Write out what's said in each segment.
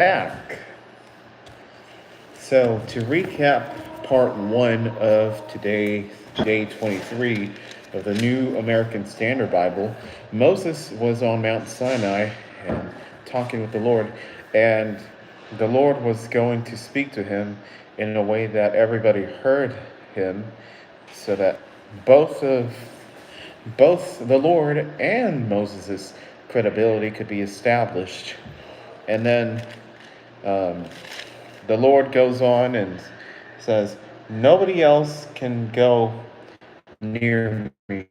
back. So, to recap part one of today, day 23 of the New American Standard Bible, Moses was on Mount Sinai and talking with the Lord, and the Lord was going to speak to him in a way that everybody heard him, so that both of both the Lord and Moses' credibility could be established. And then um, the Lord goes on and says, nobody else can go near me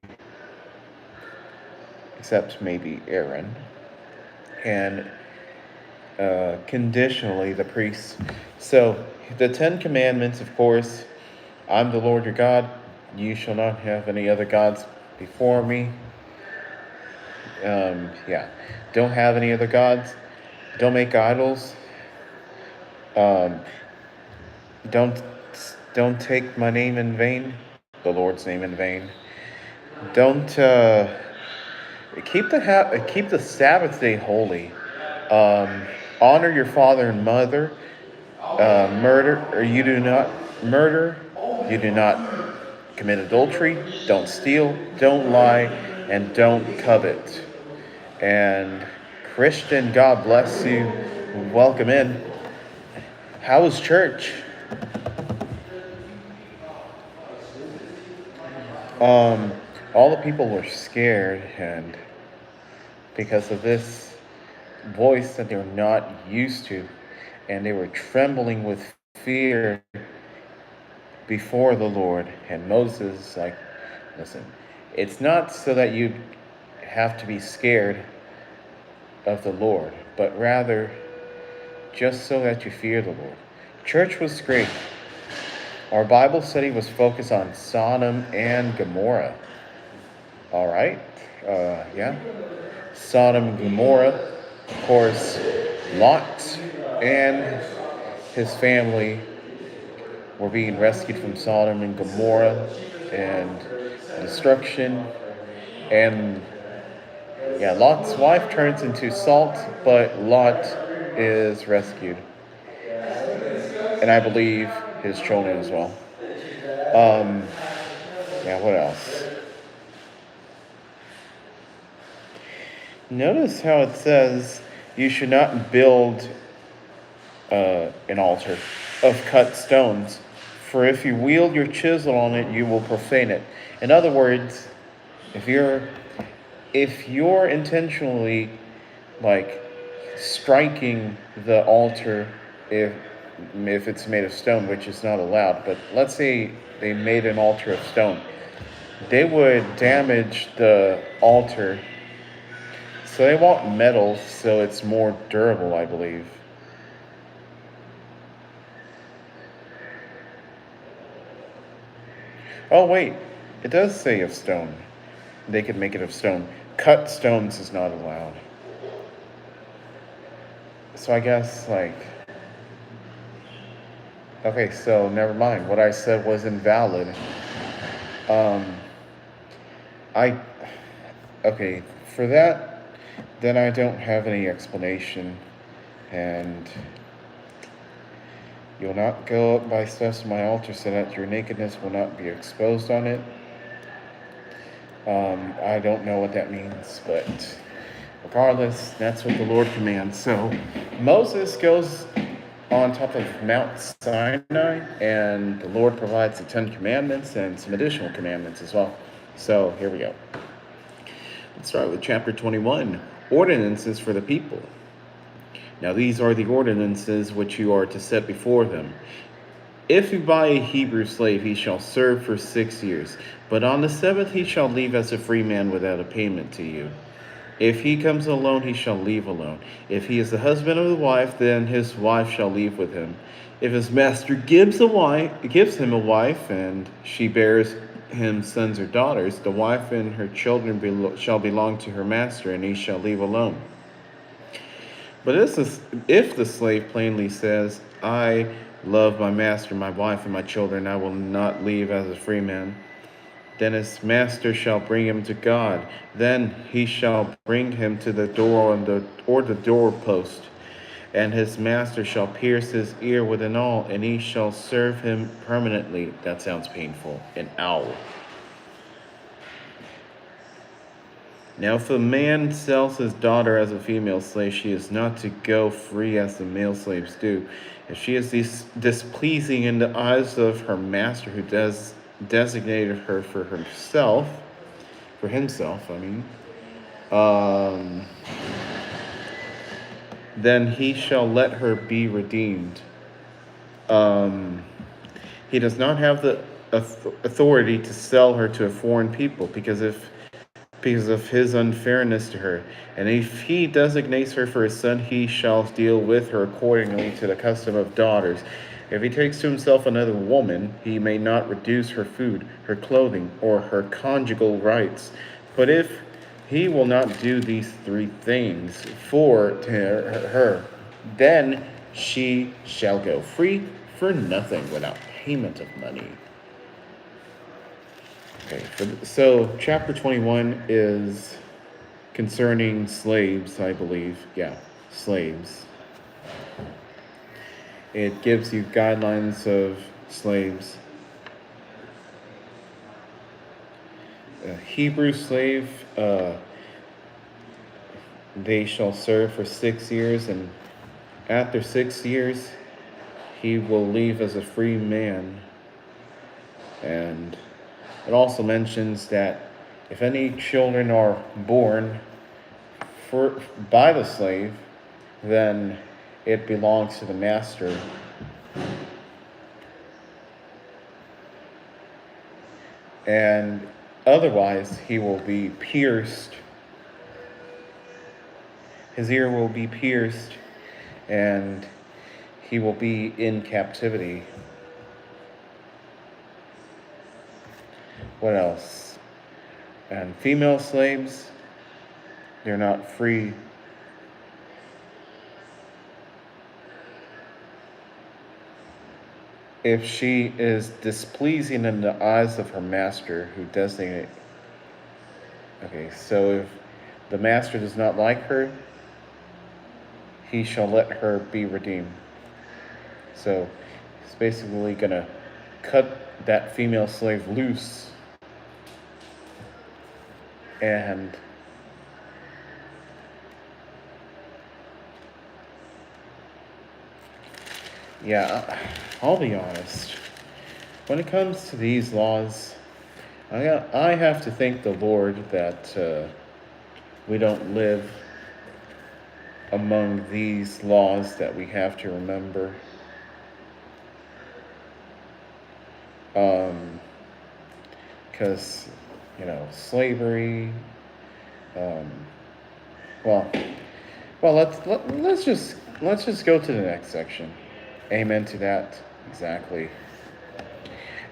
except maybe Aaron. And conditionally, the priests. So the Ten Commandments, of course, I'm the Lord your God. You shall not have any other gods before me. Yeah. Don't have any other gods. Don't make idols. Um, don't don't take my name in vain, the Lord's name in vain. Don't keep the Sabbath day holy. Um, Honor your father and mother. You do not murder. You do not commit adultery. Don't steal. Don't lie, and don't covet. And Christian, God bless you. Welcome in. How was church? Um, all the people were scared, and because of this voice that they were not used to, and they were trembling with fear before the Lord. And Moses, like, listen, it's not so that you have to be scared of the Lord, but rather just so that you fear the Lord. Church was great. Our Bible study was focused on Sodom and Gomorrah. All right. Yeah. Sodom and Gomorrah. Of course, Lot and his family were being rescued from Sodom and Gomorrah and destruction. And yeah, Lot's wife turns into salt, but Lot is rescued. And I believe his children as well. Um, yeah, what else? Notice how it says you should not build an altar of cut stones, for if you wield your chisel on it, you will profane it. In other words, if you're intentionally like striking the altar, if it's made of stone, which is not allowed, but let's say they made an altar of stone, they would damage the altar. So they want metal so it's more durable, I believe. Oh wait, it does say of stone. They could make it of stone. Cut stones is not allowed. So I guess okay, so never mind. What I said was invalid. Um, I okay, for that, then I don't have any explanation. And you'll not go up by steps to my altar so that your nakedness will not be exposed on it. I don't know what that means, but regardless, that's what the Lord commands. So Moses goes on top of Mount Sinai, and the Lord provides the 10 Commandments and some additional commandments as well. So here we go. Let's start with chapter 21, ordinances for the people. Now these are the ordinances which you are to set before them. If you buy a Hebrew slave, he shall serve for 6 years, but on the seventh he shall leave as a free man without a payment to you. If he comes alone, he shall leave alone. If he is the husband of the wife, then his wife shall leave with him. If his master gives him a wife, and she bears him sons or daughters, the wife and her children shall belong to her master, and he shall leave alone. But if the slave plainly says, I love my master, my wife, and my children, I will not leave as a free man, then his master shall bring him to God. Then he shall bring him to the door or the doorpost, And his master shall pierce his ear with an awl, and he shall serve him permanently. That sounds painful. An owl. Now, if a man sells his daughter as a female slave, she is not to go free as the male slaves do. If she is displeasing in the eyes of her master, who does designated her for himself, um, then he shall let her be redeemed. Um, he does not have the authority to sell her to a foreign people because of his unfairness to her. And if he designates her for his son, he shall deal with her accordingly to the custom of daughters. If he takes to himself another woman, he may not reduce her food, her clothing, or her conjugal rights. But if he will not do these three things for her, then she shall go free for nothing without payment of money. Okay, so chapter 21 is concerning slaves, I believe. Yeah, slaves. It gives you guidelines of slaves. A Hebrew slave, they shall serve for 6 years, and after 6 years, he will leave as a free man. And it also mentions that if any children are born by the slave, then it belongs to the master. And otherwise, he will be pierced. His ear will be pierced, and he will be in captivity. What else? And female slaves, they're not free. If she is displeasing in the eyes of her master, who designate. Okay, so if the master does not like her, he shall let her be redeemed. So he's basically going to cut that female slave loose. And yeah, I'll be honest. When it comes to these laws, I have to thank the Lord that we don't live among these laws that we have to remember. Because, slavery. Well, let's just go to the next section. Amen to that. Exactly.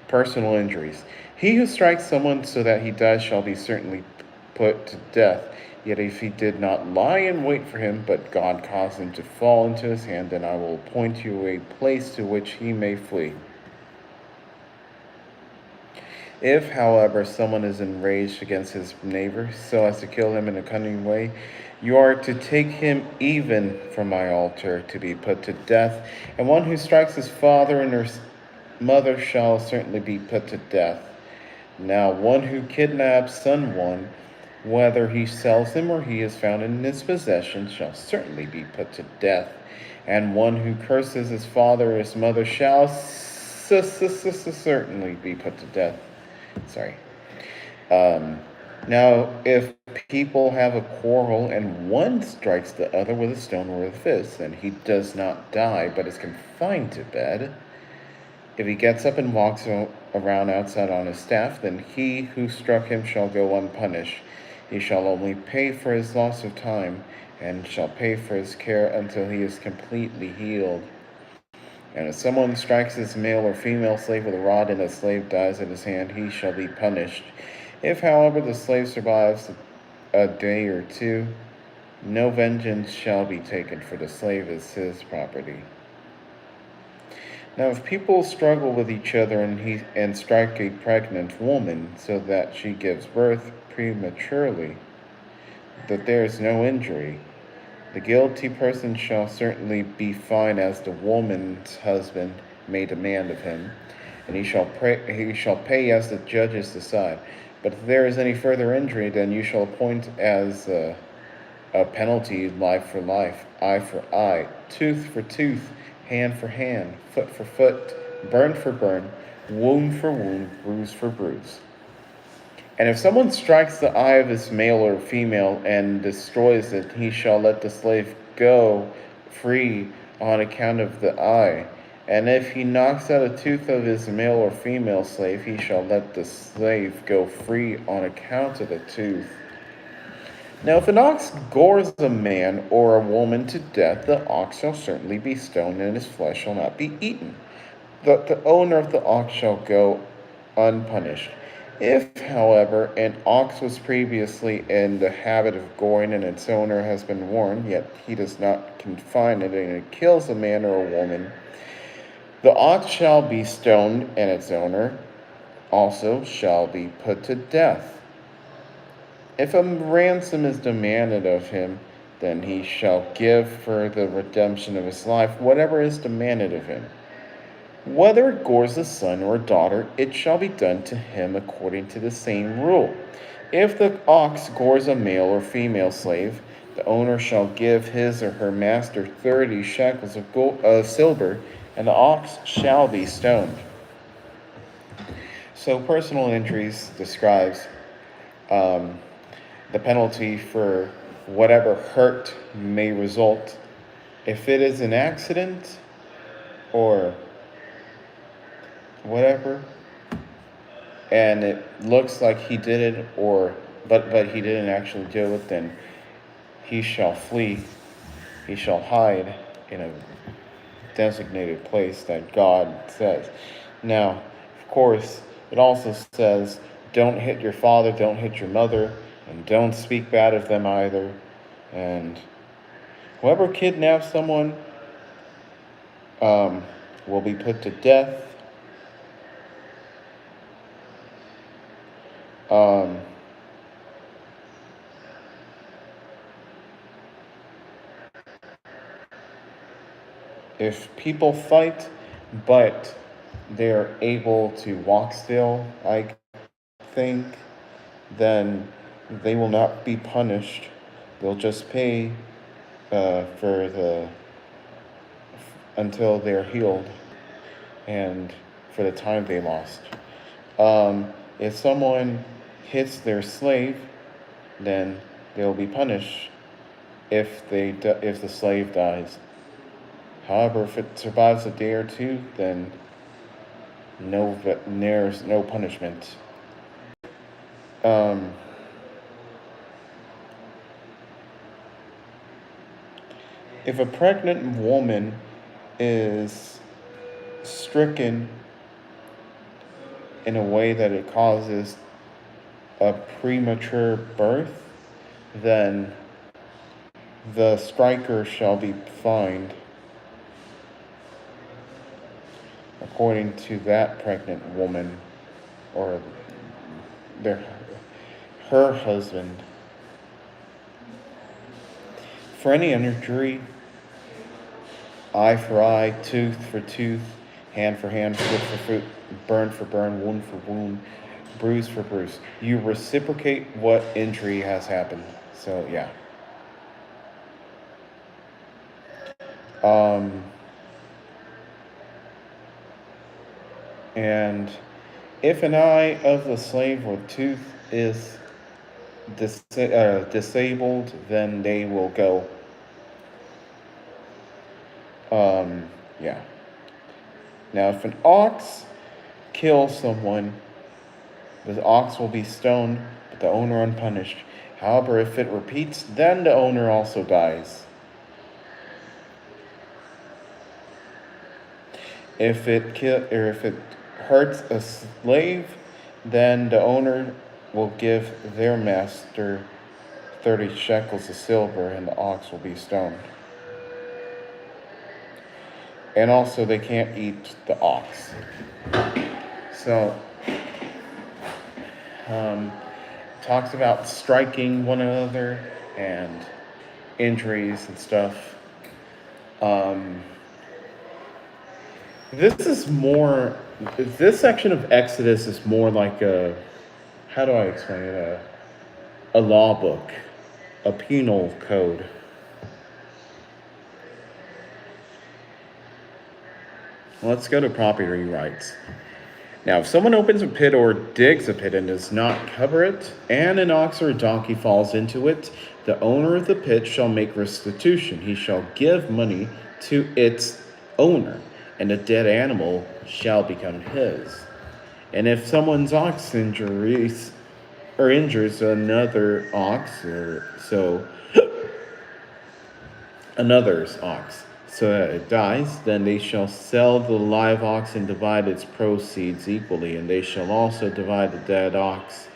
Personal injuries. He who strikes someone so that he dies shall be certainly put to death. Yet if he did not lie in wait for him, but God caused him to fall into his hand, then I will appoint you a place to which he may flee. If, however, someone is enraged against his neighbor so as to kill him in a cunning way, you are to take him even from my altar to be put to death. And one who strikes his father and his mother shall certainly be put to death. Now, one who kidnaps someone, whether he sells him or he is found in his possession, shall certainly be put to death. And one who curses his father or his mother shall certainly be put to death. Now, if people have a quarrel and one strikes the other with a stone or a fist, and he does not die but is confined to bed, if he gets up and walks around outside on his staff, then he who struck him shall go unpunished. He shall only pay for his loss of time, and shall pay for his care until he is completely healed. And if someone strikes his male or female slave with a rod and the slave dies in his hand, he shall be punished. If, however, the slave survives a day or two, no vengeance shall be taken, for the slave is his property. Now, if people struggle with each other and strike a pregnant woman so that she gives birth prematurely, that there is no injury, The guilty person shall certainly be fined as the woman's husband may demand of him, and he shall pay as the judges decide. But if there is any further injury, then you shall appoint as a penalty life for life, eye for eye, tooth for tooth, hand for hand, foot for foot, burn for burn, wound for wound, bruise for bruise. And if someone strikes the eye of his male or female and destroys it, he shall let the slave go free on account of the eye. And if he knocks out a tooth of his male or female slave, he shall let the slave go free on account of the tooth. Now, if an ox gores a man or a woman to death, the ox shall certainly be stoned, and his flesh shall not be eaten. The owner of the ox shall go unpunished. If, however, an ox was previously in the habit of goring and its owner has been warned, yet he does not confine it, and it kills a man or a woman, the ox shall be stoned, and its owner also shall be put to death. If a ransom is demanded of him, then he shall give for the redemption of his life whatever is demanded of him. Whether it gores a son or a daughter, it shall be done to him according to the same rule. If the ox gores a male or female slave, the owner shall give his or her master 30 shekels of silver, and the ox shall be stoned. So personal injuries describes the penalty for whatever hurt may result. If it is an accident or whatever, and it looks like he did it, but he didn't actually do it, then he shall flee. He shall hide in a designated place that God says. Now, of course, it also says, don't hit your father, don't hit your mother, and don't speak bad of them either. And whoever kidnaps someone will be put to death. If people fight, but they're able to walk still, I think, then they will not be punished. They'll just pay until they're healed and for the time they lost. If someone hits their slave, then they'll be punished if the slave dies. However, if it survives a day or two, then there's no punishment. If a pregnant woman is stricken in a way that it causes a premature birth, then the striker shall be fined according to that pregnant woman or her husband. For any injury, eye for eye, tooth for tooth, hand for hand, foot for foot, burn for burn, wound for wound, bruise for bruise. You reciprocate what injury has happened. So, yeah. And if an eye of the slave or tooth is disabled, then they will go. Yeah. Now, if an ox kills someone, the ox will be stoned, but the owner unpunished. However, if it repeats, then the owner also dies. If it hurts a slave, then the owner will give their master 30 shekels of silver, and the ox will be stoned. And also, they can't eat the ox. So, talks about striking one another and injuries and stuff. Um, this is more. This section of Exodus is more like a. How do I explain it? A law book, a penal code. Let's go to property rights. Now, if someone opens a pit or digs a pit and does not cover it, and an ox or a donkey falls into it, the owner of the pit shall make restitution. He shall give money to its owner, and the dead animal shall become his. And if someone's ox injuries or injures another ox, or so another's ox, so that it dies, then they shall sell the live ox and divide its proceeds equally, and they shall also divide the dead ox.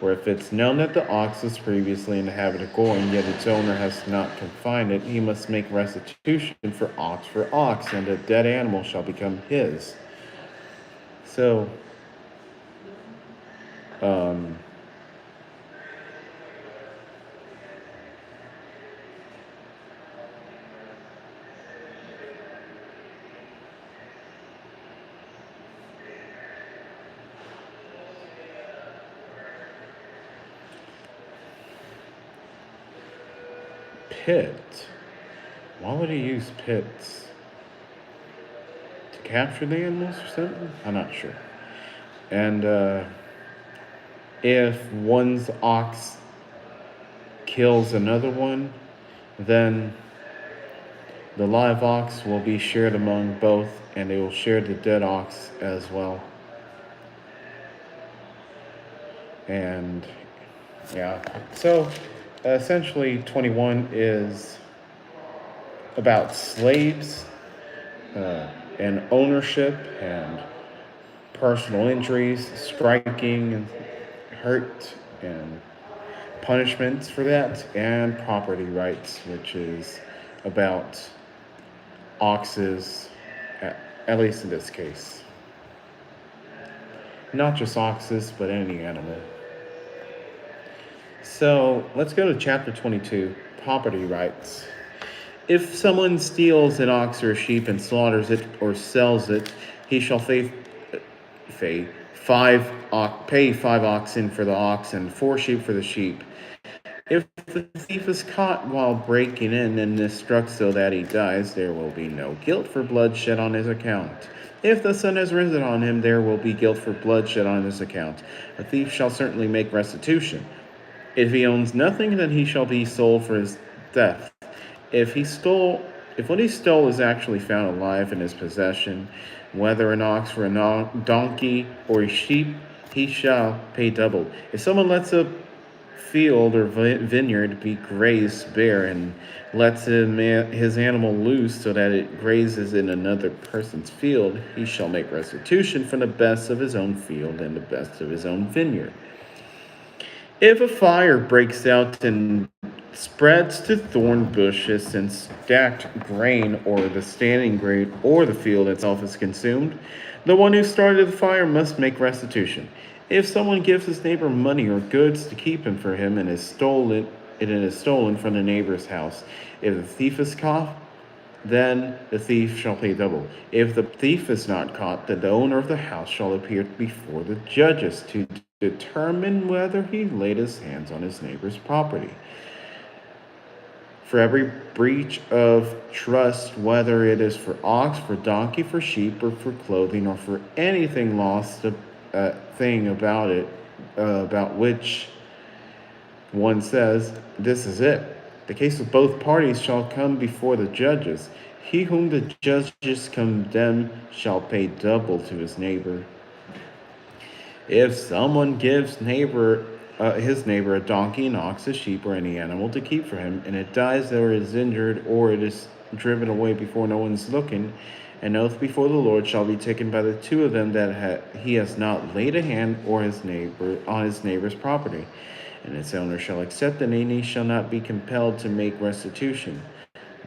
Or if it's known that the ox was previously in the habit of going, yet its owner has not confined it, he must make restitution for ox, and the dead animal shall become his. So, um, pit. Why would he use pits? To capture the animals or something? I'm not sure. And if one's ox kills another one, then the live ox will be shared among both, and they will share the dead ox as well. And yeah, so essentially 21 is about slaves and ownership and personal injuries, striking and hurt and punishments for that, and property rights, which is about oxes, at least in this case. Not just oxes, but any animal. So let's go to chapter 22, property rights. If someone steals an ox or a sheep and slaughters it or sells it, he shall pay five oxen for the ox and 4 sheep for the sheep. If the thief is caught while breaking in and is struck so that he dies, there will be no guilt for bloodshed on his account. If the sun has risen on him, there will be guilt for bloodshed on his account. A thief shall certainly make restitution. If he owns nothing, then he shall be sold for his theft. If what he stole is actually found alive in his possession, whether an ox or a donkey or a sheep, he shall pay double. If someone lets a field or vineyard be grazed bare and lets his animal loose so that it grazes in another person's field, he shall make restitution from the best of his own field and the best of his own vineyard. If a fire breaks out and spreads to thorn bushes and stacked grain, or the standing grain, or the field itself is consumed, the one who started the fire must make restitution. If someone gives his neighbor money or goods to keep him for him and it is stolen from the neighbor's house, if the thief is caught, then the thief shall pay double. If the thief is not caught, then the owner of the house shall appear before the judges to determine whether he laid his hands on his neighbor's property. For every breach of trust, whether it is for ox, for donkey, for sheep, or for clothing, or for anything lost, thing about it, about which one says, "This is it." The case of both parties shall come before the judges. He whom the judges condemn shall pay double to his neighbor. If someone gives his neighbor a donkey, an ox, a sheep, or any animal to keep for him, and it dies or is injured, or it is driven away before no one's looking, an oath before the Lord shall be taken by the two of them that he has not laid a hand on his neighbor's property, and its owner shall accept it, and he shall not be compelled to make restitution.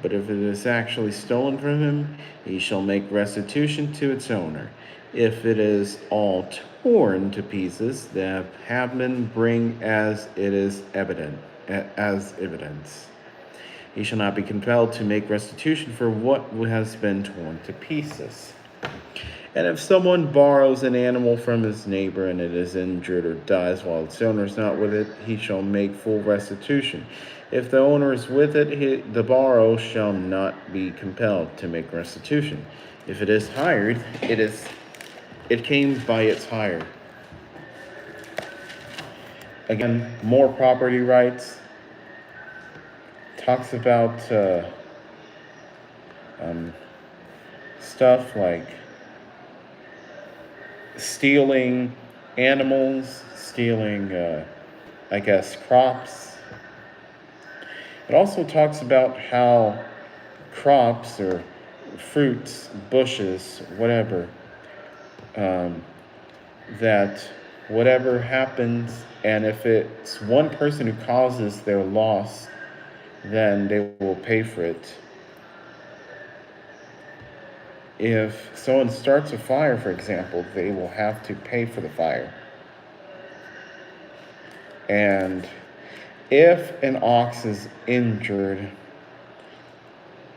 But if it is actually stolen from him, he shall make restitution to its owner. If it is all torn to pieces, the habitant bring as evidence. He shall not be compelled to make restitution for what has been torn to pieces. And if someone borrows an animal from his neighbor and it is injured or dies while its owner is not with it, he shall make full restitution. If the owner is with it, the borrower shall not be compelled to make restitution. If it is hired, it came by its hire. Again, more property rights. Talks about stuff like stealing animals, stealing, crops. It also talks about how crops or fruits, bushes, whatever, that whatever happens, and if it's one person who causes their loss, then they will pay for it. If someone starts a fire, for example, they will have to pay for the fire. And if an ox is injured,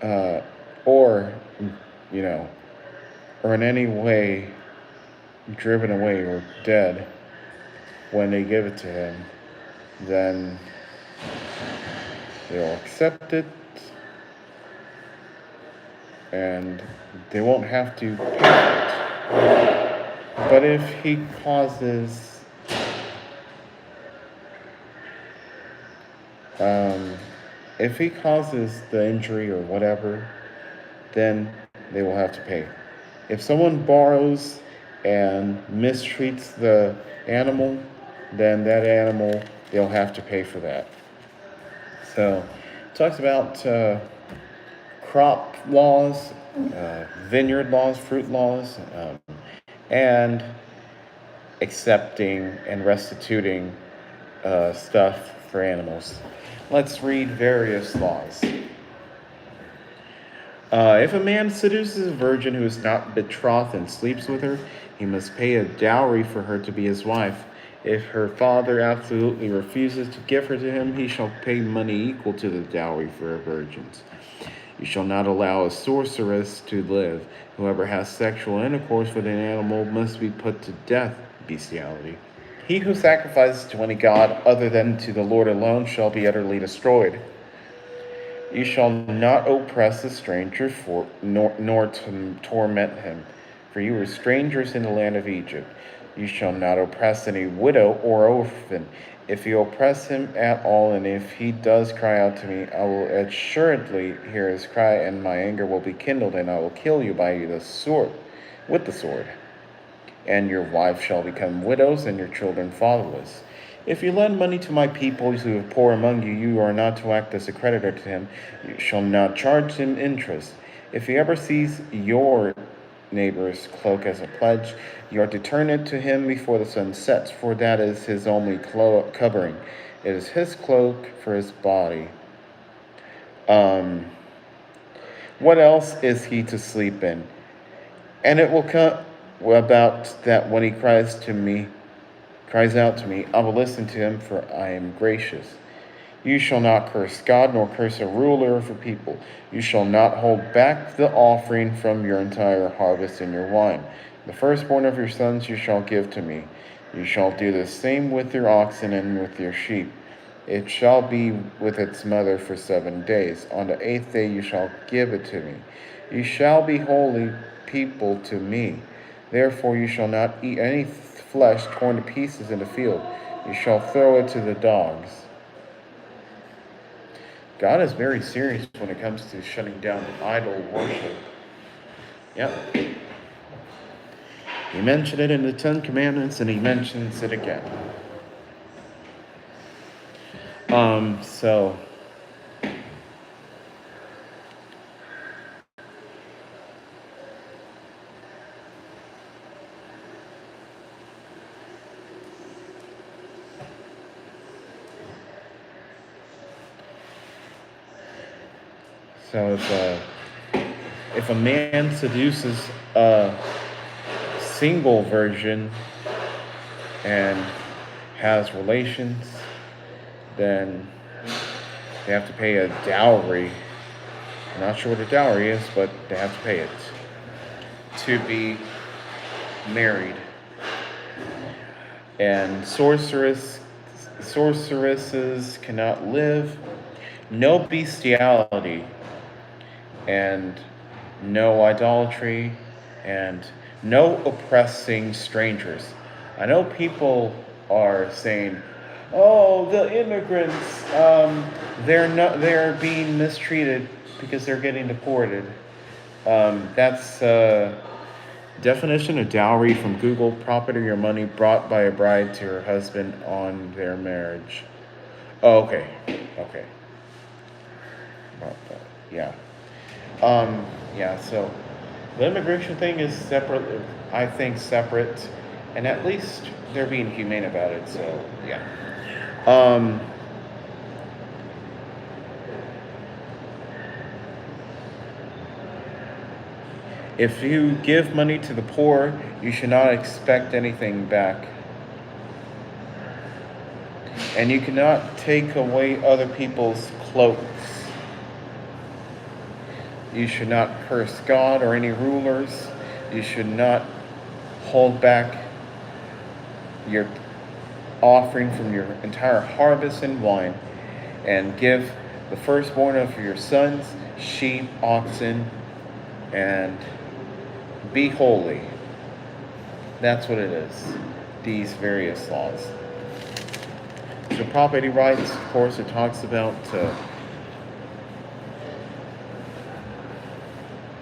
or, or in any way driven away or dead when they give it to him, then they'll accept it and they won't have to pay for it. But if he causes the injury or whatever, then they will have to pay. If someone borrows and mistreats the animal, then that animal, they'll have to pay for that. So, it talks about crop laws, vineyard laws, fruit laws, and accepting and restituting stuff for animals. Let's read various laws. If a man seduces a virgin who is not betrothed and sleeps with her, he must pay a dowry for her to be his wife. If her father absolutely refuses to give her to him, he shall pay money equal to the dowry for virgins. You shall not allow a sorceress to live. Whoever has sexual intercourse with an animal must be put to death. Bestiality. He who sacrifices to any god other than to the Lord alone shall be utterly destroyed. You shall not oppress a stranger nor torment him, for you were strangers in the land of Egypt. You shall not oppress any widow or orphan. If you oppress him at all, and if he does cry out to me, I will assuredly hear his cry, and my anger will be kindled, and I will kill you with the sword. And your wife shall become widows, and your children fatherless. If you lend money to my people who are poor among you, you are not to act as a creditor to him. You shall not charge him interest. If he ever sees your neighbor's cloak as a pledge, you are to turn it to him before the sun sets, for that is his only covering. It is his cloak for his body. What else is he to sleep in? And it will come about that when he cries out to me, I will listen to him, for I am gracious. You shall not curse God, nor curse a ruler of a people. You shall not hold back the offering from your entire harvest and your wine. The firstborn of your sons you shall give to me. You shall do the same with your oxen and with your sheep. It shall be with its mother for 7 days. On the 8th day you shall give it to me. You shall be holy people to me. Therefore you shall not eat any flesh torn to pieces in the field. You shall throw it to the dogs. God is very serious when it comes to shutting down idol worship. Yep. He mentioned it in the 10 Commandments, and he mentions it again. So if a man seduces a single virgin and has relations, then They have to pay a dowry. I'm not sure what a dowry is, but they have to pay it to be married. And sorceresses cannot live. No bestiality, and no idolatry, and no oppressing strangers. I know people are saying, "Oh, the immigrants, they're being mistreated because they're getting deported." That's definition of dowry from Google: property or money brought by a bride to her husband on their marriage. Oh, okay, okay, yeah. Yeah, so the immigration thing is separate, I think separate, and at least they're being humane about it, so yeah. Um, if you give money to the poor, you should not expect anything back. And you cannot take away other people's cloaks. You should not curse God or any rulers. You should not hold back your offering from your entire harvest and wine, and give the firstborn of your sons, sheep, oxen, and be holy. That's what it is, these various laws. So property rights, of course, it talks about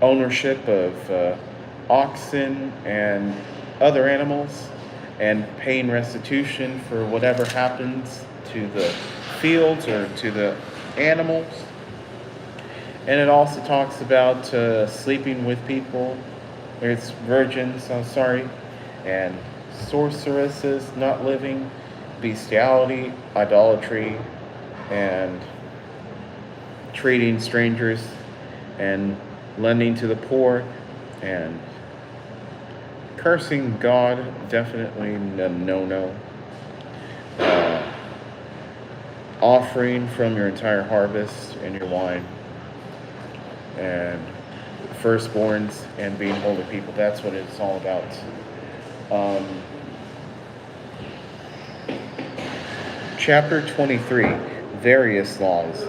ownership of oxen and other animals, and paying restitution for whatever happens to the fields or to the animals. And it also talks about sleeping with people. It's virgins, I'm sorry, and sorceresses not living, bestiality, idolatry, and treating strangers, and lending to the poor, and cursing God, definitely a no-no. Offering from your entire harvest and your wine, and firstborns, and being holy people. That's what it's all about. Chapter 23, various laws.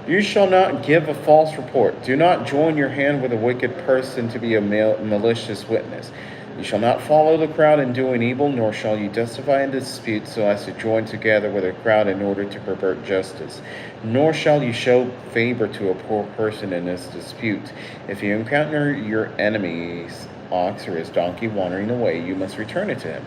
You shall not give a false report. Do not join your hand with a wicked person to be a malicious witness. You shall not follow the crowd in doing evil, nor shall you justify in dispute so as to join together with a crowd in order to pervert justice. Nor shall you show favor to a poor person in this dispute. If you encounter your enemy's ox or his donkey wandering away, you must return it to him.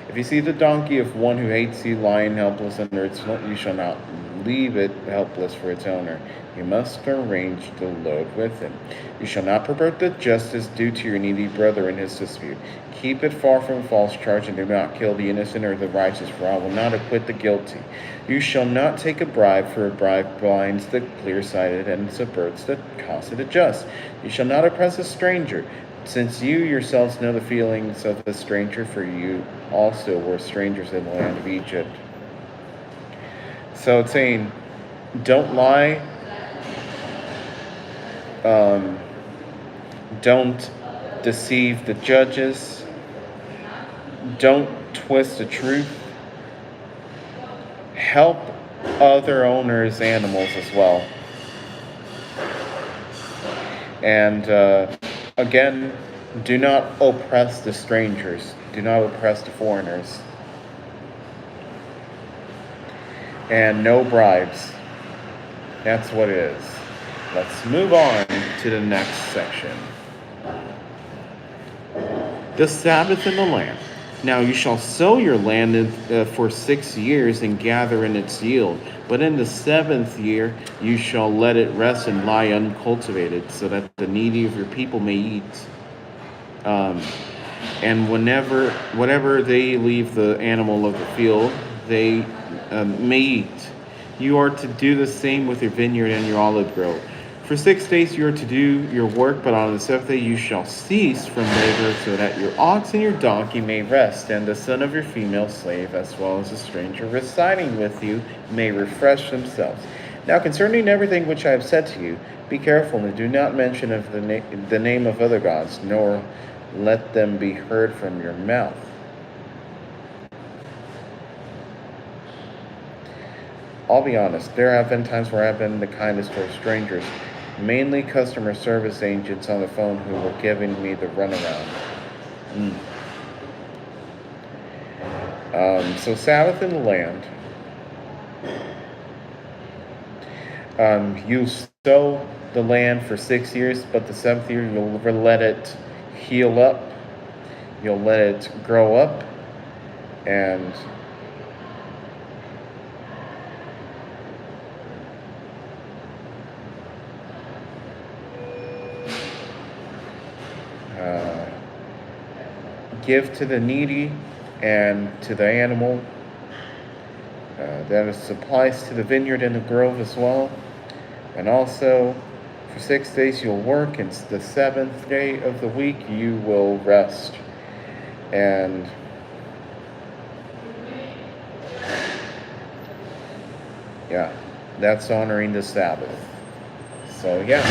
If you see the donkey of one who hates you lying helpless under its yoke, you shall not leave it helpless for its owner. You must arrange the load with him. You shall not pervert the justice due to your needy brother in his dispute. Keep it far from false charge, and do not kill the innocent or the righteous, for I will not acquit the guilty. You shall not take a bribe, for a bribe blinds the clear-sighted and subverts the cause of the just. You shall not oppress a stranger, since you yourselves know the feelings of a stranger, for you also were strangers in the land of Egypt. So it's saying, don't lie, don't deceive the judges, don't twist the truth, help other owners' animals as well. And again, do not oppress the strangers, do not oppress the foreigners. And no bribes. That's what it is. Let's move on to the next section. The Sabbath in the land. Now you shall sow your land for 6 years and gather in its yield. But in the 7th year you shall let it rest and lie uncultivated, so that the needy of your people may eat. And whatever they leave the animal of the field, they may eat. You are to do the same with your vineyard and your olive grove. For 6 days you are to do your work, but on the 7th day you shall cease from labor, so that your ox and your donkey may rest, and the son of your female slave, as well as a stranger residing with you, may refresh themselves. Now concerning everything which I have said to you, be careful and do not mention of the name of other gods, nor let them be heard from your mouth. I'll be honest, there have been times where I've been the kindest towards strangers, mainly customer service agents on the phone who were giving me the runaround. Mm. So Sabbath in the land. You sow the land for 6 years, but the seventh year you'll let it heal up. You'll let it grow up, and uh, give to the needy and to the animal. That applies to the vineyard and the grove as well. And also, for 6 days you'll work, and the seventh day of the week you will rest. And yeah, that's honoring the Sabbath. So yeah,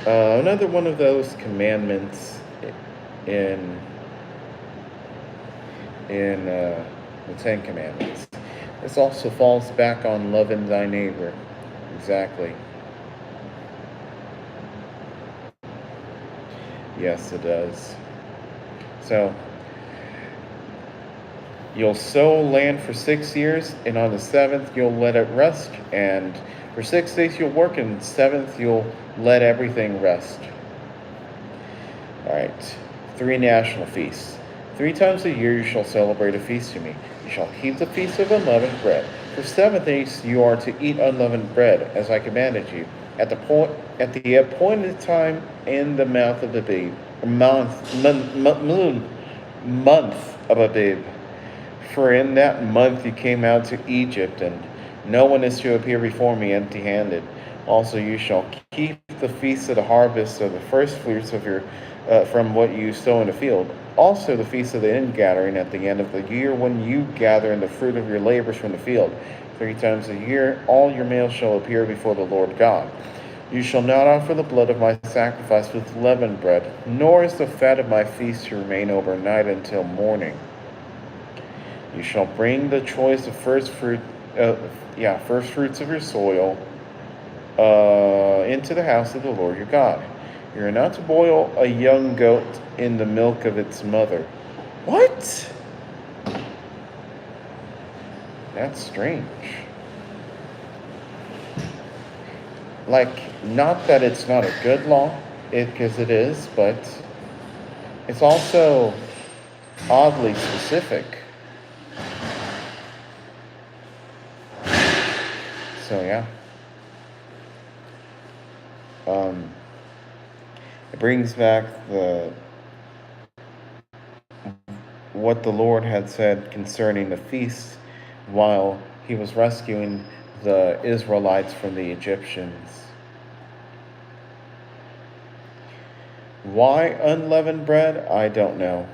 another one of those commandments in the Ten Commandments. This also falls back on loving thy neighbor. Exactly. Yes, it does. So, you'll sow land for 6 years, and on the seventh you'll let it rest. And for 6 days you'll work, and the seventh you'll let everything rest. All right. 3 national feasts. 3 times a year you shall celebrate a feast to me. You shall keep the feast of unleavened bread. For 7 days you are to eat unleavened bread, as I commanded you, at the appointed time in the mouth of the babe, month of a babe. For in that month you came out to Egypt, and no one is to appear before me empty-handed. Also you shall keep the feast of the harvest of the first fruits of your from what you sow in the field. Also the feast of the ingathering at the end of the year, when you gather in the fruit of your labors from the field. 3 times a year all your males shall appear before the Lord God. You shall not offer the blood of my sacrifice with leavened bread, nor is the fat of my feast to remain overnight until morning. You shall bring the choice of first fruits of your soil into the house of the Lord your God. You are not to boil a young goat in the milk of its mother. What? That's strange. Like, not that it's not a good law, because it is, but it's also oddly specific. So yeah. It brings back what the Lord had said concerning the feast while he was rescuing the Israelites from the Egyptians. Why unleavened bread? I don't know.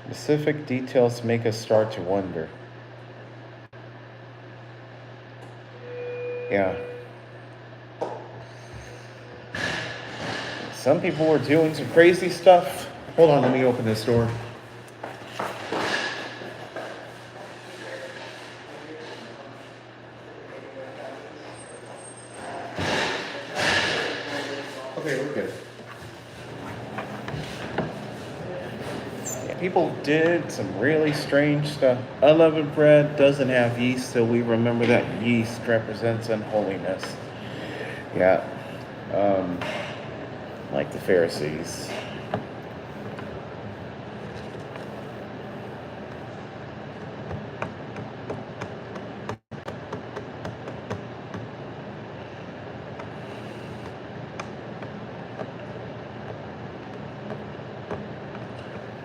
Specific details make us start to wonder. Yeah. Some people were doing some crazy stuff. Hold on, let me open this door. Okay, we're good. Yeah, people did some really strange stuff. Unleavened bread doesn't have yeast, so we remember that yeast represents unholiness. Yeah. Like the Pharisees.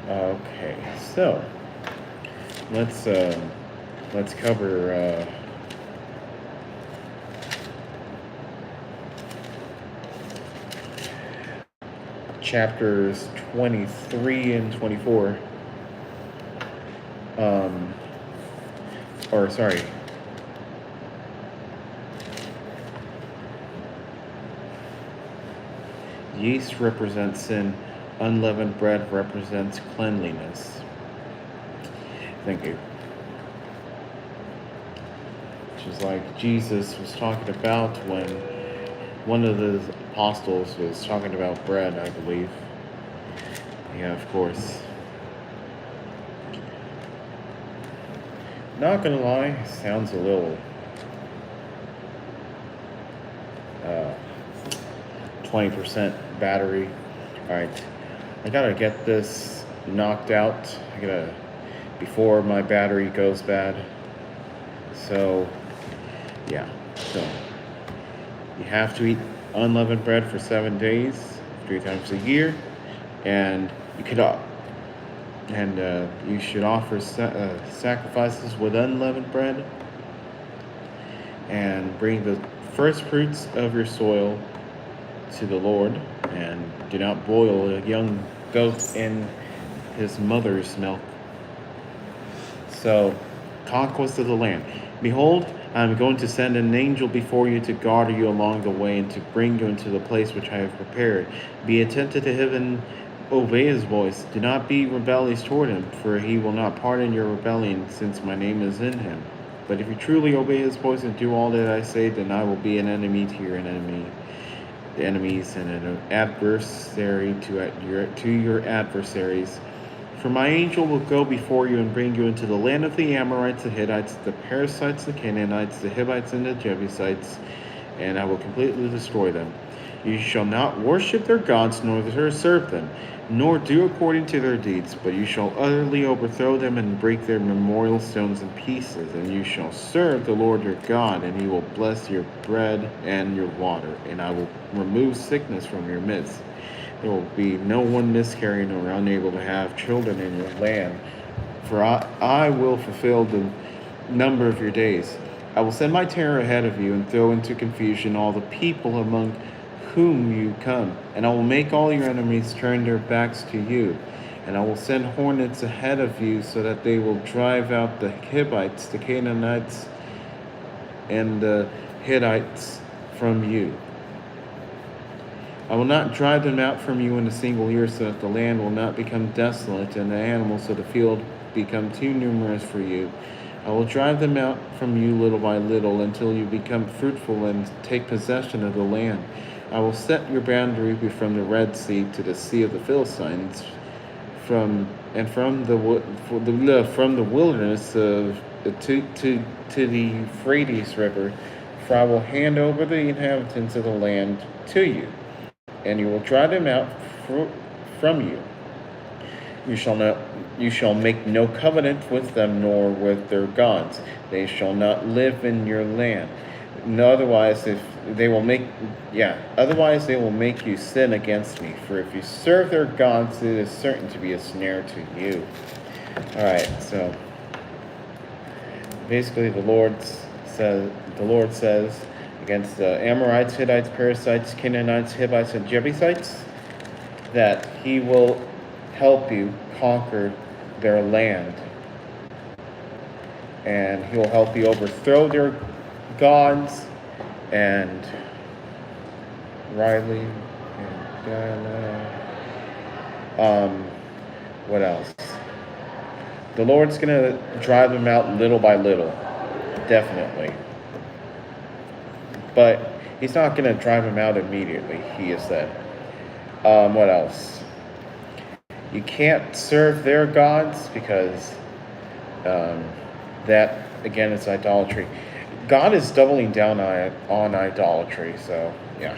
Okay, so let's cover chapters 23 and 24. Or sorry, Yeast represents sin. Unleavened bread represents cleanliness. Thank you. Which is like Jesus was talking about when one of the apostles was talking about bread, I believe. Yeah, of course. Not gonna lie, sounds a little 20% battery. Alright, I gotta get this knocked out. Before my battery goes bad. So, yeah. So, you have to eat unleavened bread for 7 days, 3 times a year, and you should offer sacrifices with unleavened bread, and bring the first fruits of your soil to the Lord, and do not boil a young goat in his mother's milk. So, conquest of the land. Behold, I am going to send an angel before you to guard you along the way, and to bring you into the place which I have prepared. Be attentive to him and obey his voice. Do not be rebellious toward him, for he will not pardon your rebellion, since my name is in him. But if you truly obey his voice and do all that I say, then I will be an enemy to your enemies, and an adversary to your adversaries. For my angel will go before you and bring you into the land of the Amorites, the Hittites, the Perizzites, the Canaanites, the Hivites, and the Jebusites, and I will completely destroy them. You shall not worship their gods, nor serve them, nor do according to their deeds, but you shall utterly overthrow them and break their memorial stones in pieces. And you shall serve the Lord your God, and he will bless your bread and your water, and I will remove sickness from your midst. There will be no one miscarrying or unable to have children in your land, for I will fulfill the number of your days. I will send my terror ahead of you and throw into confusion all the people among whom you come, and I will make all your enemies turn their backs to you. And I will send hornets ahead of you, so that they will drive out the Hivites, the Canaanites, and the Hittites from you. I will not drive them out from you in a single year, so that the land will not become desolate, and the animals of the field become too numerous for you. I will drive them out from you little by little, until you become fruitful and take possession of the land. I will set your boundary from the Red Sea to the Sea of the Philistines, from the wilderness to the Euphrates River. For I will hand over the inhabitants of the land to you, and you will drive them out from you. You shall make no covenant with them, nor with their gods. They shall not live in your land. Otherwise they will make you sin against me. For if you serve their gods, it is certain to be a snare to you. All right, so basically the Lord says against the Amorites, Hittites, Perizzites, Canaanites, Hivites, and Jebusites, that he will help you conquer their land, and he will help you overthrow their gods. And Riley and Dana, what else? The Lord's gonna drive them out little by little, definitely. But he's not going to drive them out immediately, he has said. What else? You can't serve their gods, because that, again, is idolatry. God is doubling down on idolatry, so, yeah.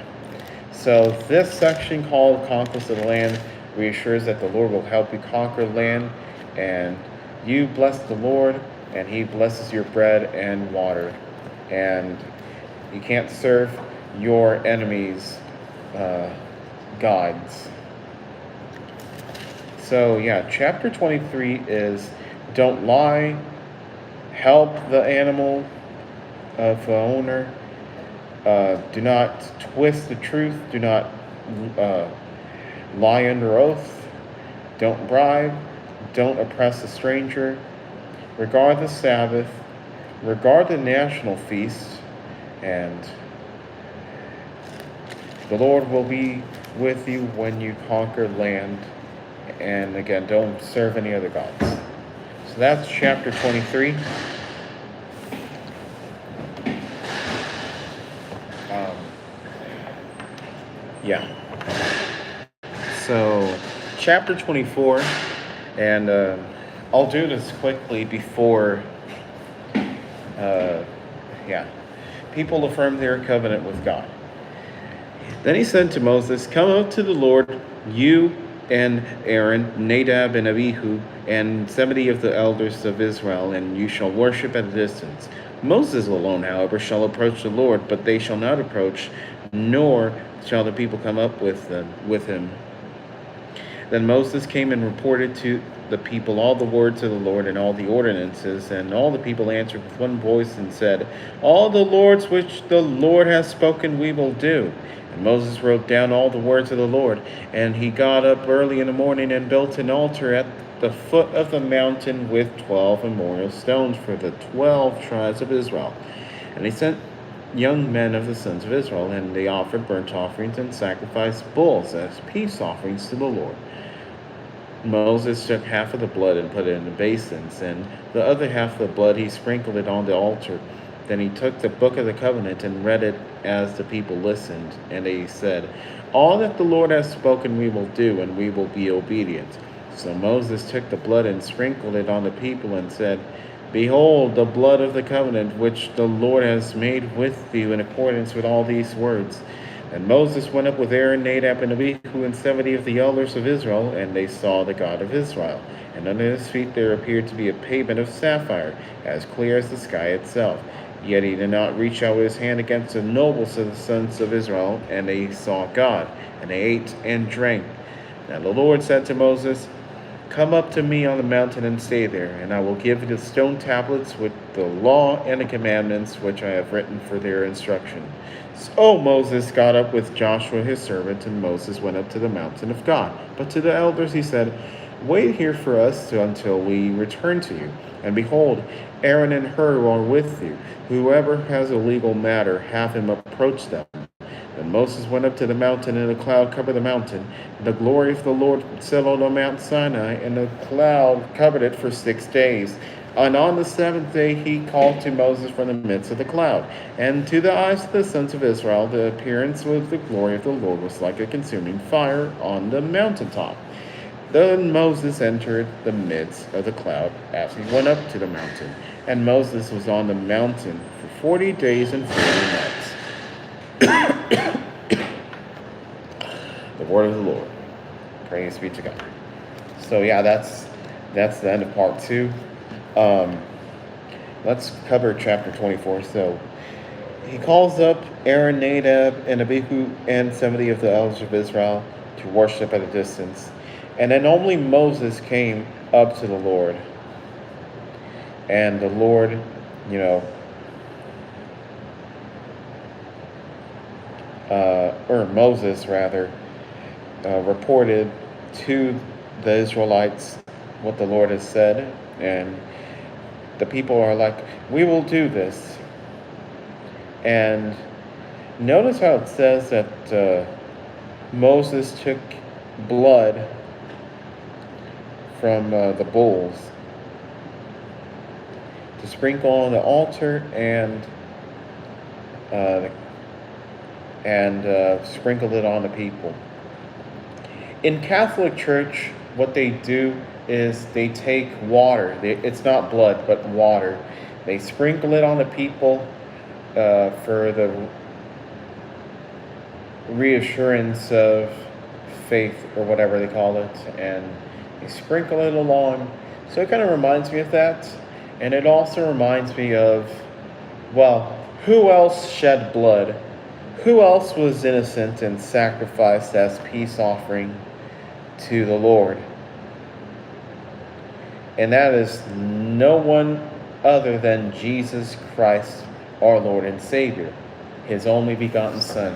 So this section, called Conquest of the Land, reassures that the Lord will help you conquer the land, and you bless the Lord, and he blesses your bread and water. And you can't serve your enemies' gods. So yeah, chapter 23 is don't lie, help the animal of the owner, do not twist the truth, do not lie under oath, don't bribe, don't oppress a stranger, regard the Sabbath, regard the national feast, and the Lord will be with you when you conquer land. And again, don't serve any other gods. So that's chapter 23. Um, yeah. So, chapter 24, and I'll do this quickly before, uh, yeah. People affirm their covenant with God. Then he said to Moses, "Come up to the Lord, you and Aaron, Nadab and Abihu, and 70 of the elders of Israel, and you shall worship at a distance. Moses alone, however, shall approach the Lord, but they shall not approach, nor shall the people come up with him." Then Moses came and reported to the people all the words of the Lord and all the ordinances, and all the people answered with one voice and said, "All the Lord's which the Lord has spoken we will do." And Moses wrote down all the words of the Lord, and he got up early in the morning and built an altar at the foot of the mountain with 12 memorial stones for the 12 tribes of Israel. And he sent young men of the sons of Israel, and they offered burnt offerings and sacrificed bulls as peace offerings to the Lord. Moses took half of the blood and put it in the basins, and the other half of the blood he sprinkled it on the altar. Then he took the book of the covenant and read it as the people listened, and they said, "All that the Lord has spoken we will do, and we will be obedient." So Moses took the blood and sprinkled it on the people and said, "Behold, the blood of the covenant which the Lord has made with you in accordance with all these words." And Moses went up with Aaron, Nadab, and Abihu, and 70 of the elders of Israel, and they saw the God of Israel. And under his feet there appeared to be a pavement of sapphire, as clear as the sky itself. Yet he did not reach out his hand against the nobles of the sons of Israel, and they saw God, and they ate and drank. Now the Lord said to Moses, "Come up to me on the mountain and stay there, and I will give you the stone tablets with the law and the commandments which I have written for their instruction." So Moses got up with Joshua his servant, and Moses went up to the mountain of God. But to the elders he said, "Wait here for us until we return to you. And behold, Aaron and Hur are with you. Whoever has a legal matter, have him approach them." Then Moses went up to the mountain, and a cloud covered the mountain. The glory of the Lord settled on Mount Sinai, and the cloud covered it for 6 days. And on the seventh day he called to Moses from the midst of the cloud. And to the eyes of the sons of Israel, the appearance of the glory of the Lord was like a consuming fire on the mountaintop. Then Moses entered the midst of the cloud as he went up to the mountain. And Moses was on the mountain for 40 days and 40 nights. The word of the Lord. Praise be to God. So yeah, that's the end of part 2. Let's cover chapter 24. So he calls up Aaron, Nadab, and Abihu, and 70 of the elders of Israel to worship at a distance. And then only Moses came up to the Lord. And the Lord, or Moses rather, reported to the Israelites what the Lord has said. And the people are like, "We will do this." And notice how it says that Moses took blood from the bulls to sprinkle on the altar and sprinkled it on the people. In Catholic Church, what they do is they take water. It's not blood, but water. They sprinkle it on the people for the reassurance of faith, or whatever they call it, and they sprinkle it along. So it kind of reminds me of that, and it also reminds me of, well, who else shed blood? Who else was innocent and sacrificed as peace offering to the Lord? And that is no one other than Jesus Christ, our Lord and Savior, his only begotten Son.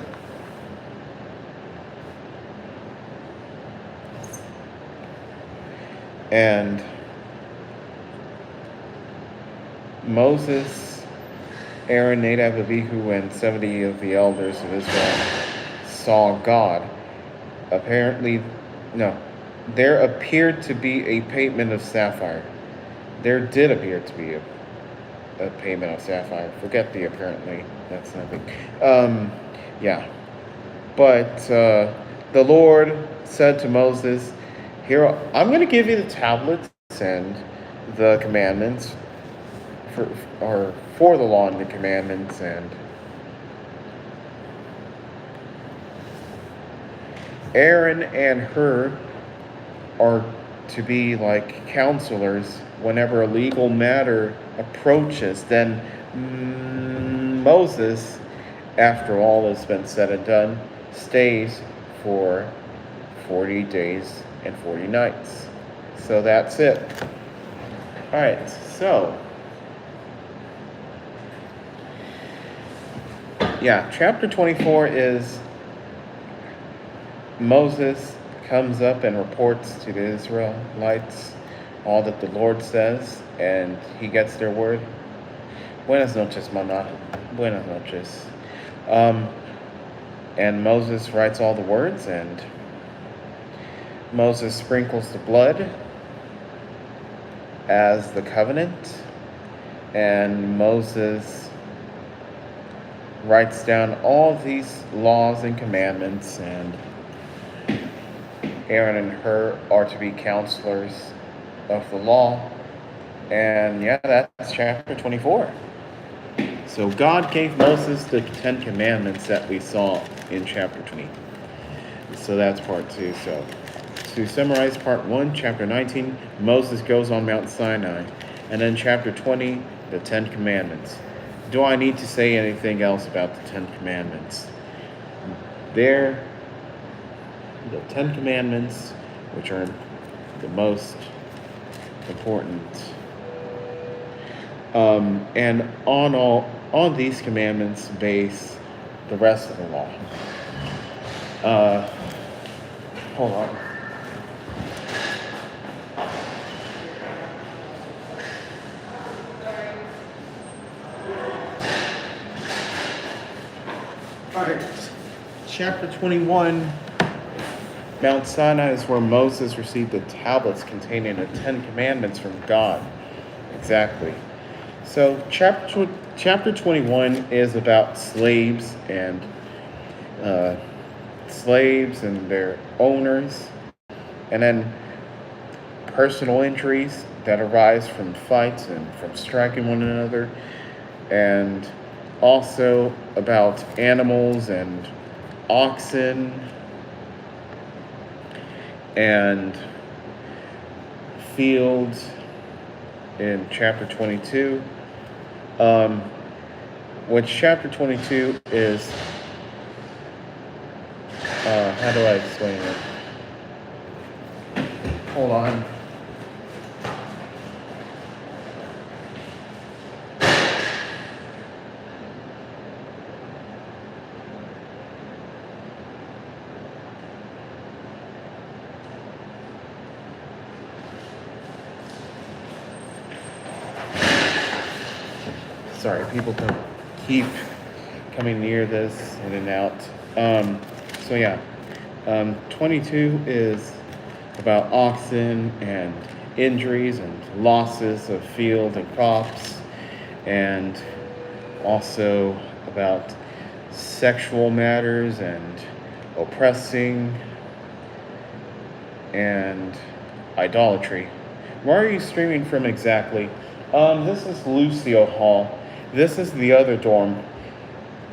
And Moses, Aaron, Nadab, Abihu, and 70 of the elders of Israel saw God. apparently, no, there appeared to be a payment of sapphire. There did appear to be a payment of sapphire. Forget the apparently. That's nothing. Yeah. But the Lord said to Moses, "Here, I'm going to give you the tablets and the commandments for, or for the law and the commandments, and Aaron and Hur are to be like counselors whenever a legal matter approaches. Then Moses, after all has been said and done, stays for 40 days and 40 nights. So that's it. All right, so yeah, chapter 24 is Moses comes up and reports to the Israelites all that the Lord says, and he gets their word. Buenas noches, mana. Buenas noches. And Moses writes all the words, and Moses sprinkles the blood as the covenant, and Moses writes down all these laws and commandments, and Aaron and Hur are to be counselors of the law. And yeah, that's chapter 24. So God gave Moses the 10 commandments that we saw in chapter 20. So that's part 2. So to summarize part 1, chapter 19, Moses goes on Mount Sinai. And then chapter 20, the 10 commandments. Do I need to say anything else about the 10 commandments? They're the 10 commandments, which are the most important. And on these commandments base the rest of the law. Hold on. All right. Chapter 21, Mount Sinai is where Moses received the tablets containing the 10 commandments from God. Exactly. So chapter 21 is about slaves and their owners, and then personal injuries that arise from fights and from striking one another, and also about animals and oxen and fields in chapter 22. Which chapter 22 is, how do I explain it? Hold on. Sorry, people can keep coming near this in and out. So yeah, 22 is about oxen and injuries and losses of field and crops, and also about sexual matters and oppressing and idolatry. Where are you streaming from exactly? This is Lucio Hall. This is the other dorm.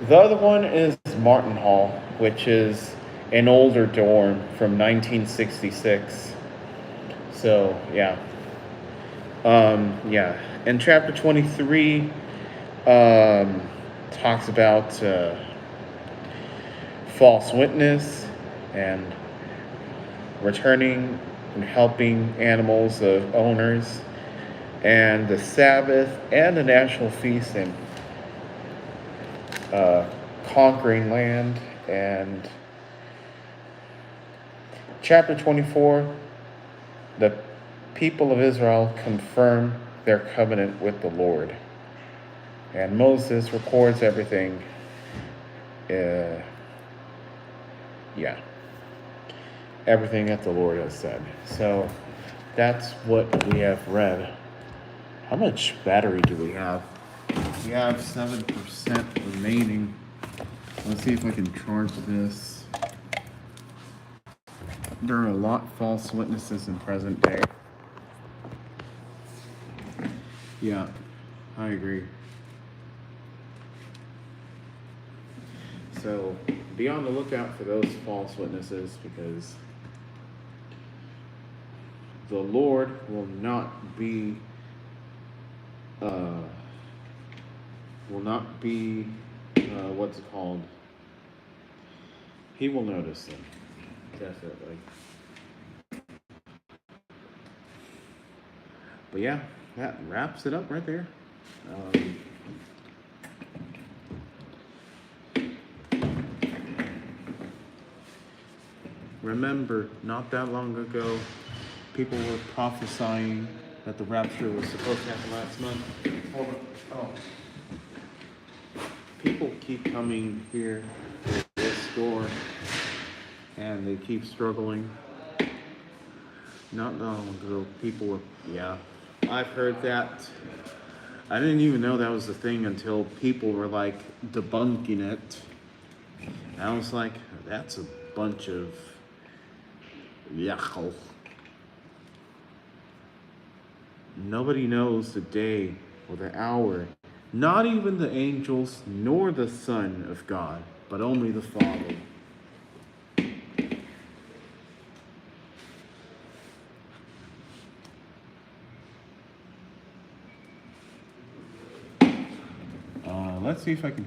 The other one is Martin Hall, which is an older dorm from 1966. So, yeah. Yeah. And chapter 23 talks about false witness and returning and helping animals of owners, and the Sabbath and the national feast, and conquering land. And chapter 24, the people of Israel confirm their covenant with the Lord. And Moses records everything. Yeah. everything that the Lord has said. So that's what we have read. How much battery do we have? We have 7% remaining. Let's see if I can charge this. There are a lot of false witnesses in present day. Yeah, I agree. So be on the lookout for those false witnesses, because the Lord will not be uh, what's it called? He will notice them, definitely. But yeah, that wraps it up right there. Um, Remember, not that long ago, people were prophesying that the rapture was supposed to happen last month. Hold on. Oh. People keep coming here to this door, and they keep struggling. Not long ago, people were, yeah, I've heard that. I didn't even know that was a thing until people were like debunking it. And I was like, that's a bunch of yachol. Nobody knows the day or the hour, not even the angels nor the Son of God, but only the Father. Let's see if I can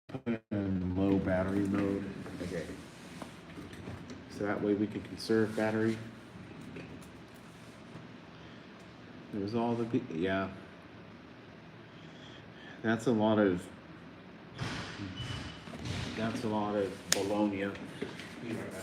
put it in low battery mode. Okay. So that way we can conserve battery. There's all the, yeah. That's a lot of bologna. Be right back.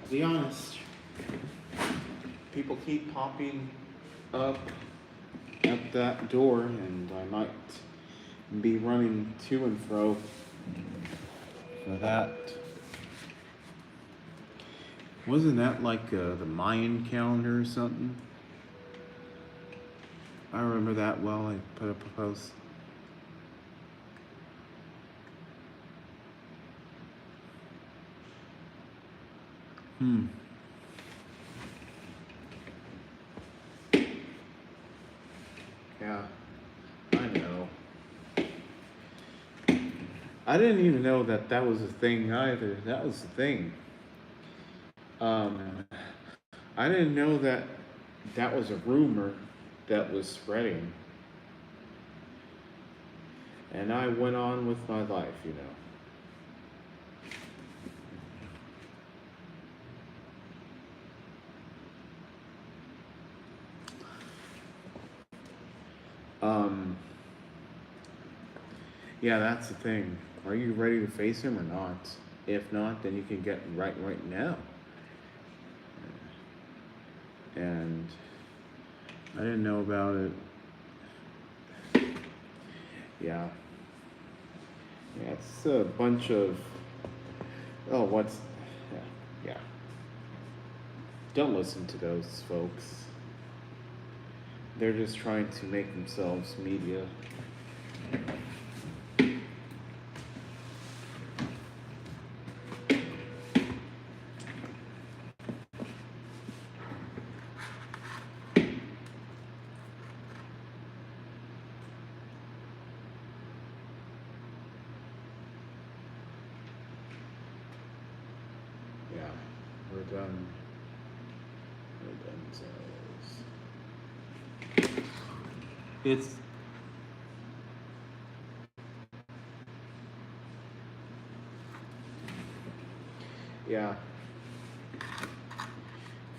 Be honest, people keep popping up at that door, and I might be running to and fro for that. Wasn't that like the Mayan calendar or something? I remember that well. I put up a post. Yeah, I know. I didn't even know that that was a thing either. That was the thing. Um, I didn't know that that was a rumor that was spreading. And I went on with my life, you know. Um, yeah, that's the thing. Are you ready to face him or not? If not, then you can get right now. And I didn't know about it. Yeah. Yeah, it's a bunch of, oh, what's, yeah, yeah. Don't listen to those folks. They're just trying to make themselves media. Yeah, we're done. We're done. It's, yeah,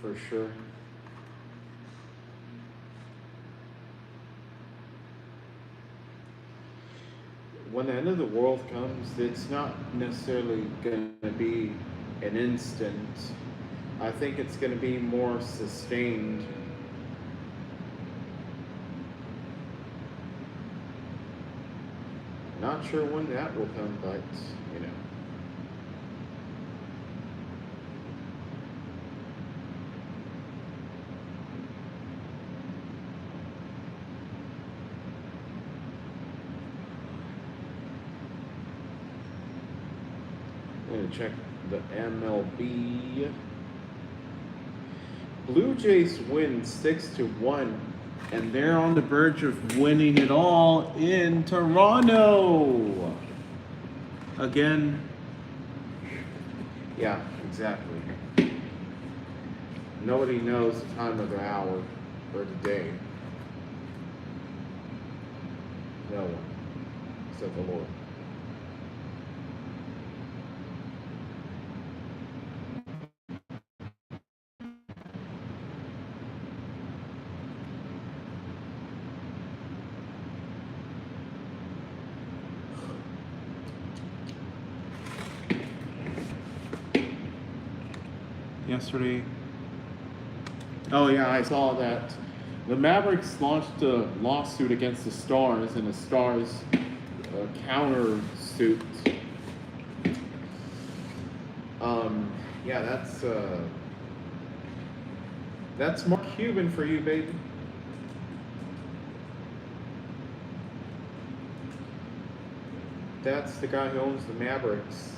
for sure. When the end of the world comes, it's not necessarily going to be an instant I think it's going to be more sustained. Not sure when that will come, but you know. I'm going to check the MLB. Blue Jays win 6-1, and they're on the verge of winning it all in Toronto. Again, yeah, exactly. Nobody knows the time of the hour or the day. No one, except the Lord. Yesterday. Oh yeah, I saw that. The Mavericks launched a lawsuit against the Stars, and the Stars counter suit. Yeah, that's Mark Cuban for you, baby. That's the guy who owns the Mavericks.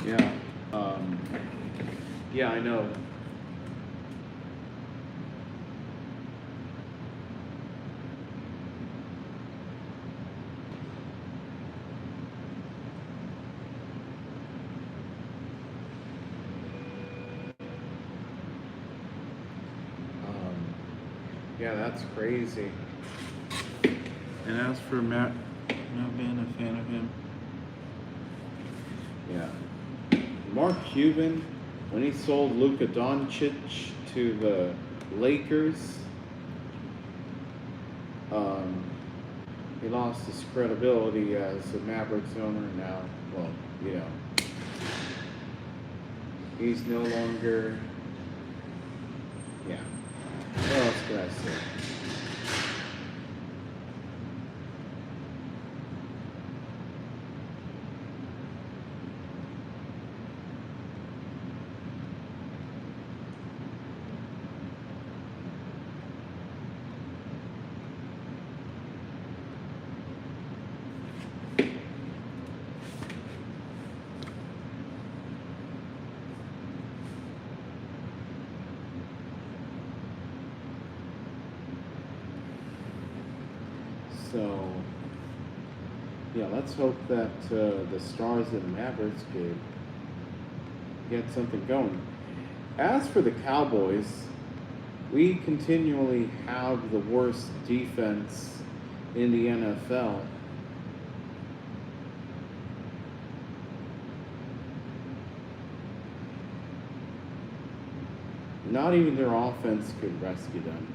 Yeah. Yeah, I know. Yeah, that's crazy. And as for Matt, not being a fan of him. Yeah. Mark Cuban, when he sold Luka Doncic to the Lakers, he lost his credibility as a Mavericks owner now. Well, you know, he's no longer. Yeah. What else can I say? So, yeah, let's hope that the Stars and Mavericks could get something going. As for the Cowboys, we continually have the worst defense in the NFL. Not even their offense could rescue them.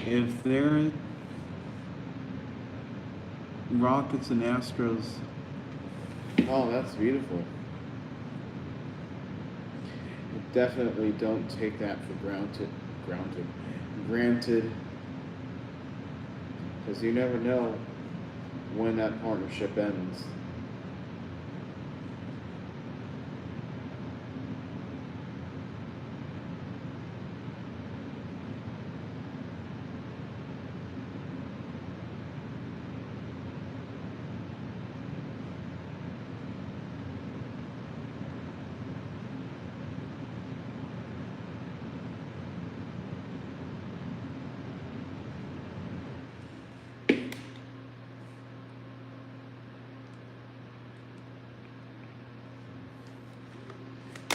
If they're Rockets and Astros. Oh, that's beautiful. Definitely don't take that for granted, because you never know when that partnership ends.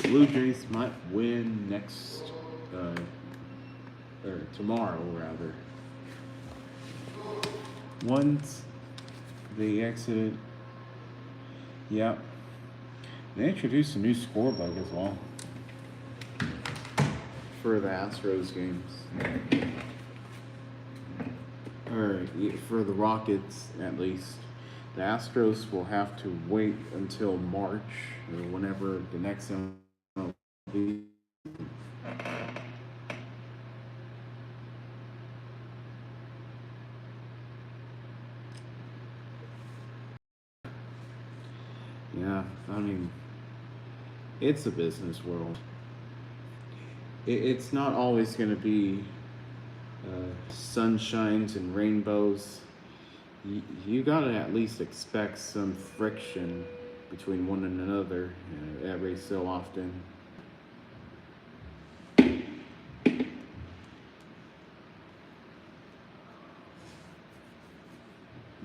Blue Jays might win next, or tomorrow rather. Once they exited, yep, they introduced a new score bug as well for the Astros games, or for the Rockets at least. The Astros will have to wait until March or whenever the next MLB. Yeah, I mean, it's a business world. It's not always going to be sunshines and rainbows. You got to at least expect some friction between one and another every so often.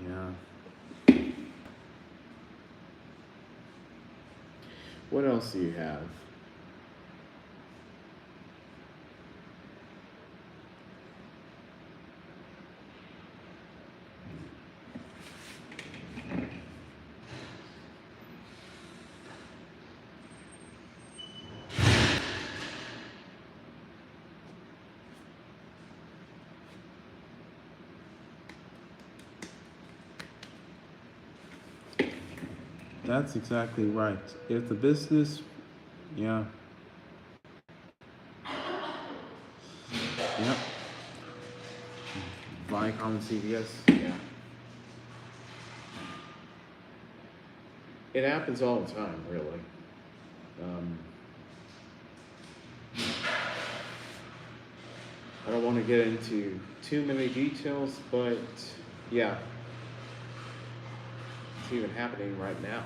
Yeah. What else do you have? That's exactly right. If the business, yeah, yep, Viacom and CBS, yeah. It happens all the time, really. Um, I don't want to get into too many details, but yeah, it's even happening right now.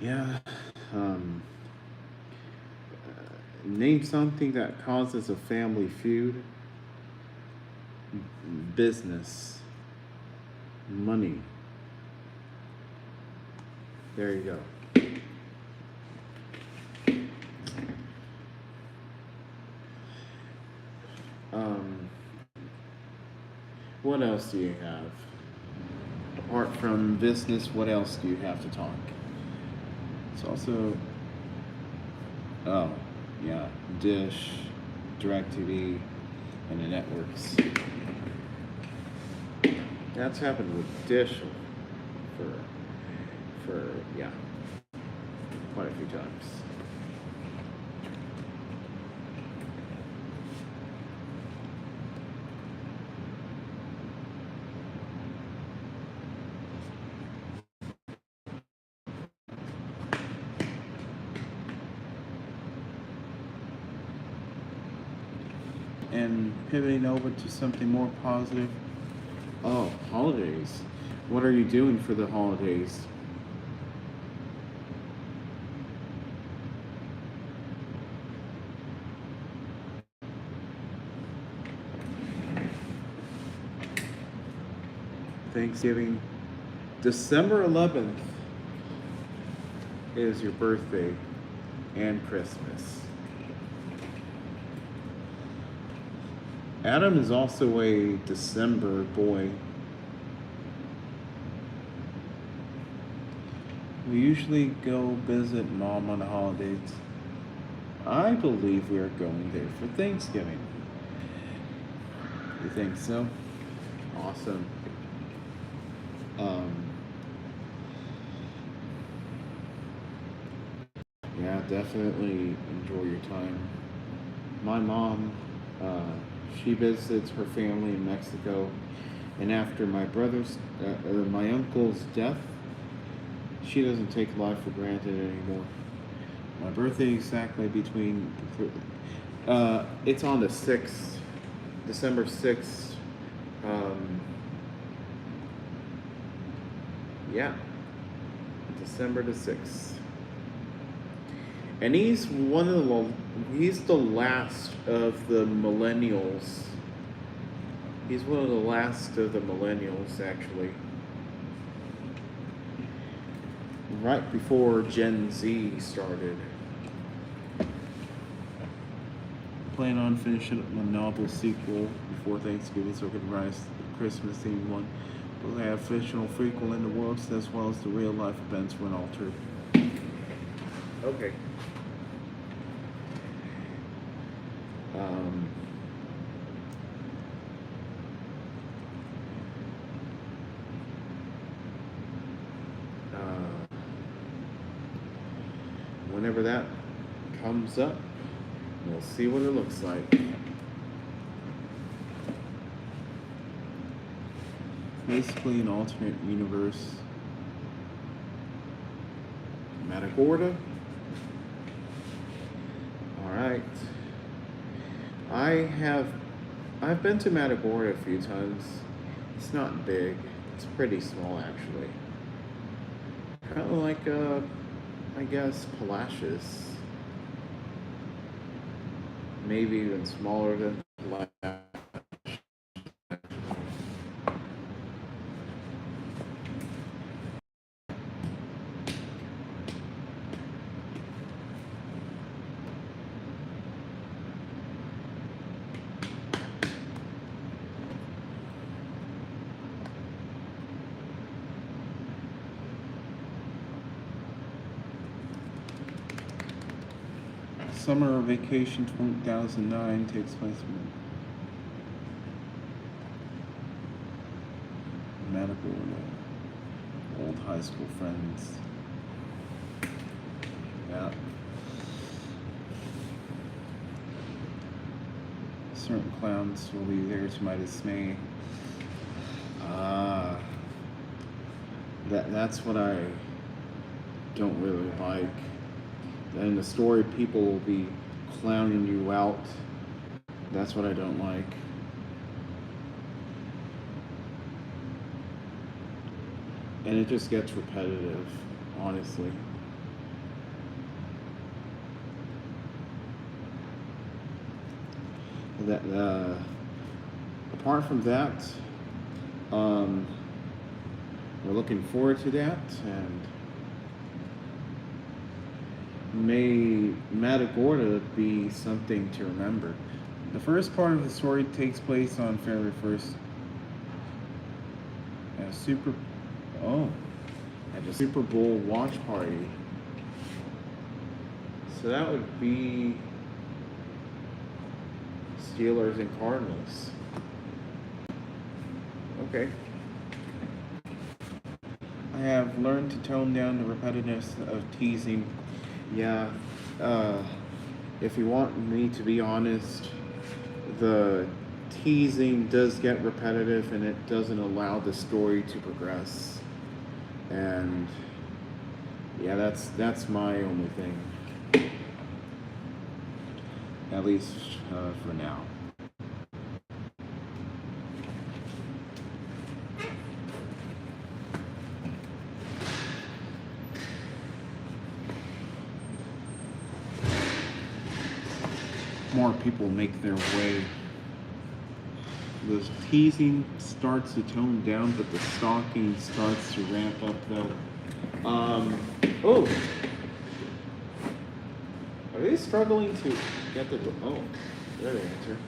Yeah. Um, Name something that causes a family feud. Business. Money. There you go. Um, what else do you have? Apart from business, what else do you have to talk? It's also, oh, yeah, Dish, DirecTV, and the networks. That's happened with Dish for, yeah, quite a few times. And pivoting over to something more positive. Oh, holidays. What are you doing for the holidays? Thanksgiving. December 11th is your birthday and Christmas. Adam is also a December boy. We usually go visit mom on the holidays. I believe we are going there for Thanksgiving. You think so? Awesome. Um, yeah, definitely enjoy your time. My mom, uh, she visits her family in Mexico, and after my uncle's death, she doesn't take life for granted anymore. My birthday exactly between. It's on the 6th, December 6th. Um, yeah, December the 6th. And he's the last of the millennials. He's one of the last of the millennials, actually. Right before Gen Z started. Plan on finishing up my novel sequel before Thanksgiving so I can write the Christmas themed one. We'll have fictional prequel in the works as well as the real life events when altered. Okay. Um, Whenever that comes up, we'll see what it looks like. Basically an alternate universe. Matagorda. Alright. I've been to Matagorda a few times. It's not big. It's pretty small actually. Kind of like I guess Palacios. Maybe even smaller than Palacios. Summer Vacation 2009 takes place in Matagorda. Old high school friends. Yeah. Certain clowns will be there to my dismay. That's what I don't really like. In the story, people will be clowning you out. That's what I don't like. And it just gets repetitive, honestly. Apart from that, we're looking forward to that, and may Matagorda be something to remember. The first part of the story takes place on February 1st. At the Super Bowl watch party. So that would be Steelers and Cardinals. Okay. I have learned to tone down the repetitiveness of teasing. Yeah, if you want me to be honest, the teasing does get repetitive and it doesn't allow the story to progress. And yeah, that's my only thing. At least for now. More people make their way. The teasing starts to tone down, but the stalking starts to ramp up though. Oh! Are they struggling to get the... Oh, there they enter.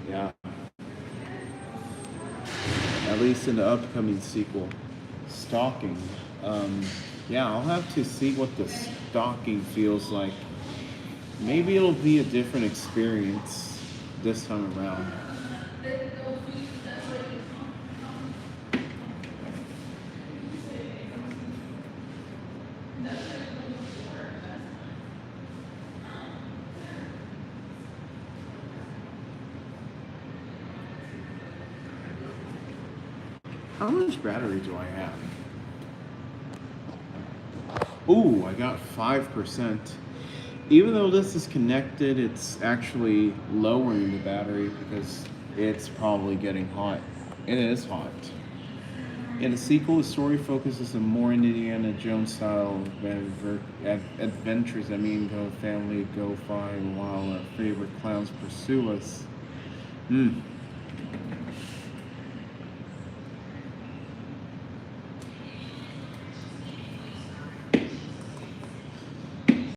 Yeah. At least in the upcoming sequel, stalking. Yeah, I'll have to see what the stalking feels like. Maybe it'll be a different experience this time around. How much battery do I have? Ooh, I got 5%. Even though this is connected, it's actually lowering the battery because it's probably getting hot. It is hot. In the sequel, the story focuses on more Indiana Jones style adventures that mean go family, go find while our favorite clowns pursue us. Hmm.